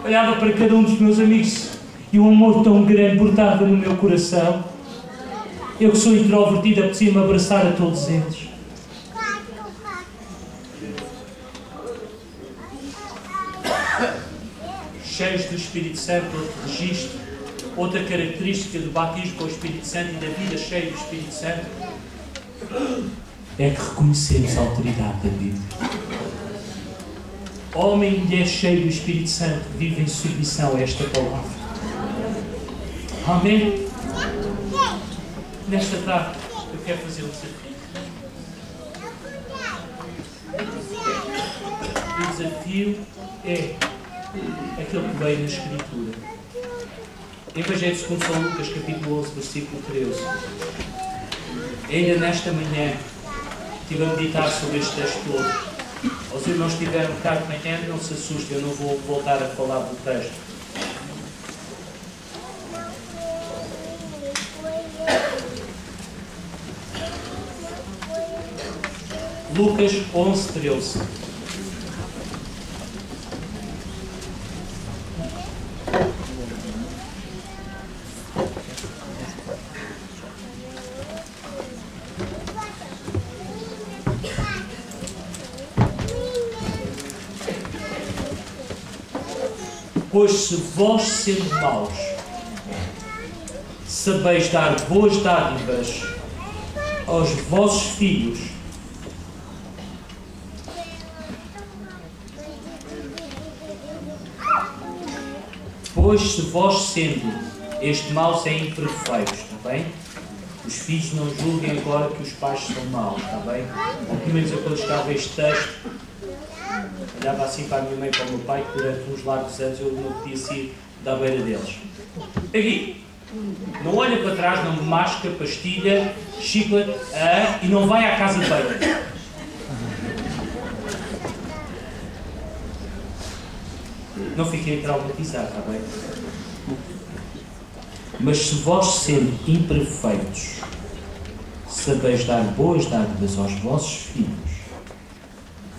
Olhava para cada um dos meus amigos e um amor tão grande brotava no meu coração. Eu que sou introvertida, apetecia-me abraçar a todos eles. Cheios do Espírito Santo, outro registro, outra característica do batismo com o Espírito Santo e da vida cheia do Espírito Santo é que reconhecemos a autoridade da Bíblia. Homem e mulher cheio do Espírito Santo vivem em submissão a esta palavra. Amém? Nesta tarde eu quero fazer um desafio. O desafio é aquele que veio na Escritura. Evangelho segundo São Lucas, capítulo 11, versículo 13. Ainda nesta manhã estive a meditar sobre este texto todo. Os irmãos estiveram cá de manhã, não se assustem, eu não vou voltar a falar do texto. Lucas 11, 13. Pois se vós, sendo maus, sabeis dar boas dádivas aos vossos filhos, pois se vós, sendo este maus, é imperfeitos, está bem? Os filhos não julguem agora que os pais são maus, está bem? Ou pelo menos eu, quando chegava este texto, olhava assim para a minha mãe e para o meu pai, que durante uns largos anos eu não podia sair da beira deles. Aqui, não olha para trás, não masca, pastilha, chiclete, e não vai à casa de banho. Não fiquei traumatizado, está bem? Mas se vós, sendo imperfeitos, sabeis dar boas dádivas aos vossos filhos,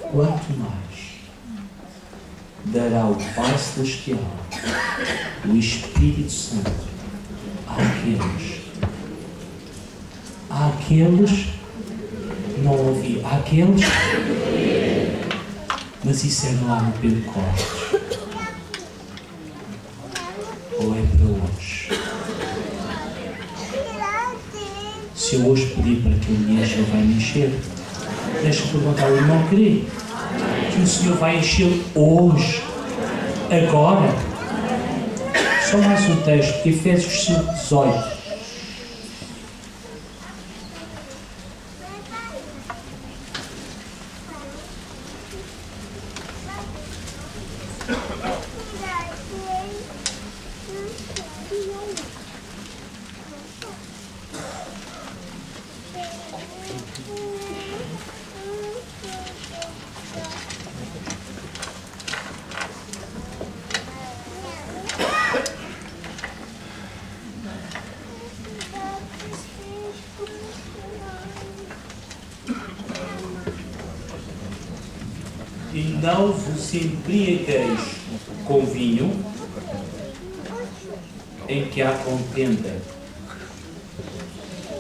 quanto mais dará o Pai Celestial o Espírito Santo àqueles, não ouvi, àqueles, mas isso é lá no Pentecostes, ou é para hoje? Se eu hoje pedir para que Ele me encha, Ele vai me encher. Deixa-me perguntar ao irmão querido, que o Senhor vai encher hoje, agora. Só mais um texto, Efésios 5, 18. E não vos embriagueis com vinho em que há contenda.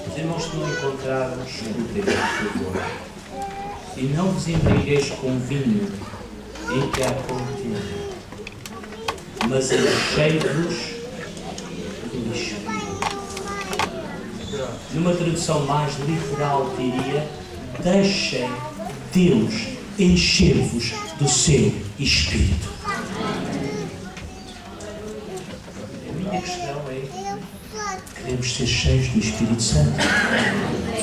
Os irmãos que não encontraram, escutem, por favor. E não vos embriagueis com vinho em que há contenda, mas enchei-vos do Espírito. Numa tradução mais literal, diria: deixem Deus encher-vos do seu Espírito. A minha questão é: queremos ser cheios do Espírito Santo?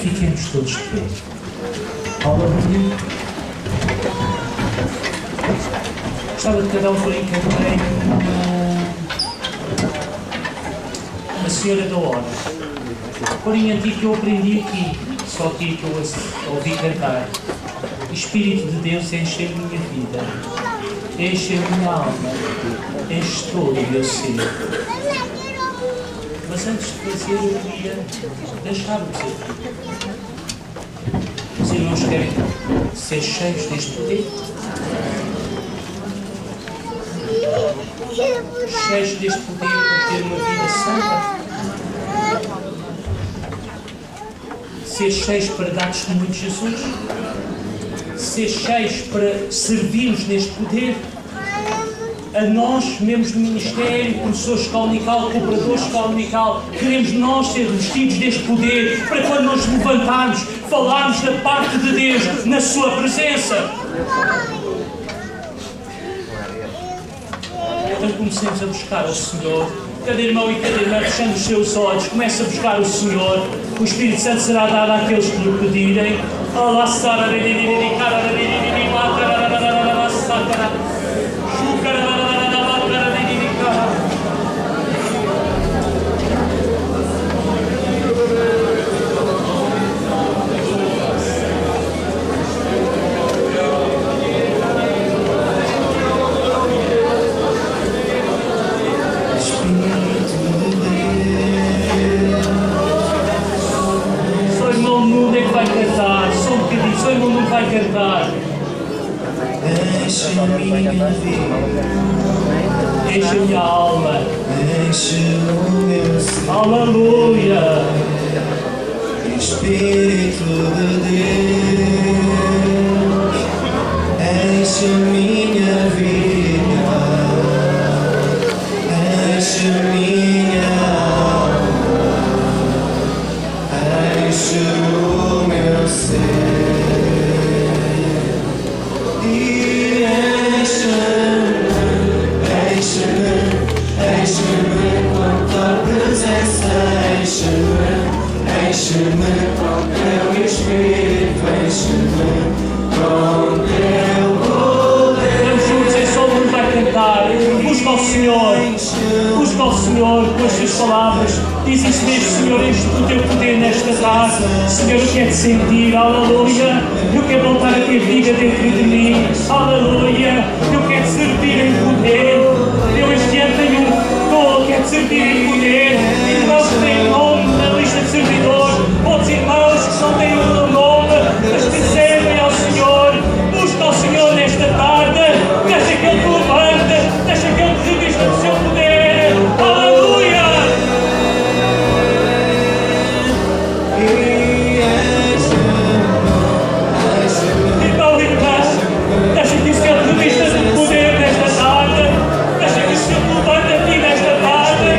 Fiquemos todos de pé. Aleluia. Gostava de cada um por aí cantarem a Senhora da Hora. Porém, antigo que eu aprendi aqui, só aqui que eu ouvi cantar. O Espírito de Deus enche a minha vida, enche a minha alma, enche todo o meu ser. Mas antes de fazer, eu queria deixar-vos aqui. Os irmãos querem ser cheios deste poder? Cheios deste poder para ter uma vida santa? Ser cheios para dar testemunho de Jesus? Ser cheios para servirmos neste poder? A nós, membros do Ministério, professores de escola dominical, cooperadores de escola dominical, queremos nós ser revestidos deste poder para quando nós nos levantarmos, falarmos da parte de Deus na sua presença. Então comecemos a buscar o Senhor. Cada irmão e cada irmã, fechando os seus olhos, comece a buscar o Senhor. O Espírito Santo será dado àqueles que lhe pedirem. Cantar. Enche minha vida, Enche a minha alma. enche o meu ser. Aleluia. Espírito de Deus, enche minha vida, enche minha alma, enche o meu ser. Enche-me com tua presença, enche-me com teu Espírito, enche-me com teu poder. Vamos juntos, em som mundo vai cantar. Busca ao Senhor, busca ao Senhor com as suas palavras. Diz isso mesmo, Senhor, enche o teu poder nesta tarde. Senhor, eu quero te sentir, aleluia. Eu quero voltar a ter vida dentro de mim, aleluia. Eu quero servir em poder. Eu este ano tenho um dom, quero servir em poder. Irmãos que têm nome na lista de servidores, outros irmãos que não têm o nome, mas que servem ao Senhor. Busca ao Senhor nesta tarde. Deixa que Ele te levante, deixa que Ele te revista do seu poder. Aleluia! Então, irmã, deixa que o Senhor te revista do poder nesta tarde. Deixa que o Senhor te levante aqui nesta tarde.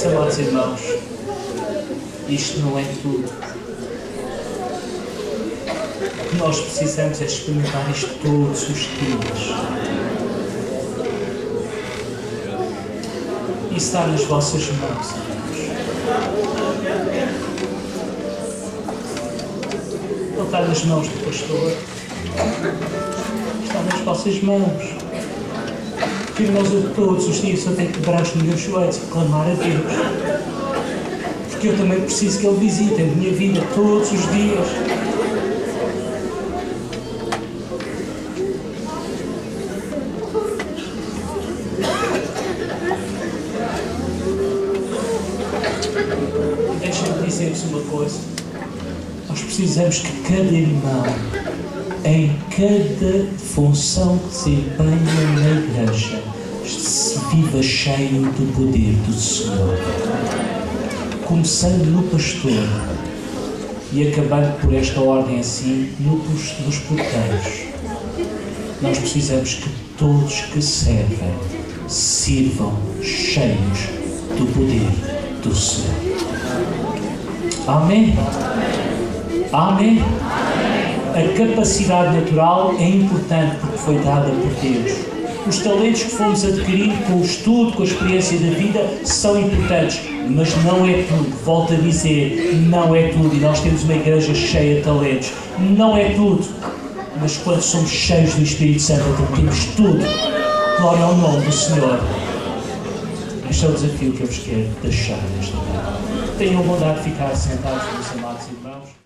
Meus amados irmãos, isto não é tudo. O que nós precisamos é experimentar isto todos os dias. E está nas vossas mãos, irmãos. Não está nas mãos do pastor. Está nas vossas mãos. Irmãos, eu todos os dias eu tenho que quebrar os meus joelhos e clamar a Deus. Porque eu também preciso que Ele visite a minha vida todos os dias. Deixem-me dizer-vos uma coisa. Nós precisamos que cada irmão, em cada função que desempenha na igreja, se viva cheio do poder do Senhor. Começando no pastor e acabando por esta ordem assim, nos porteiros. Nós precisamos que todos que servem, sirvam cheios do poder do Senhor. Amém? Amém? A capacidade natural é importante porque foi dada por Deus. Os talentos que fomos adquirindo com o estudo, com a experiência da vida, são importantes, mas não é tudo. Volto a dizer, não é tudo. E nós temos uma igreja cheia de talentos. Não é tudo. Mas quando somos cheios do Espírito Santo, temos tudo. Glória ao nome do Senhor. Este é o desafio que eu vos quero deixar nesta tarde. Tenham bondade de ficar sentados, meus amados irmãos.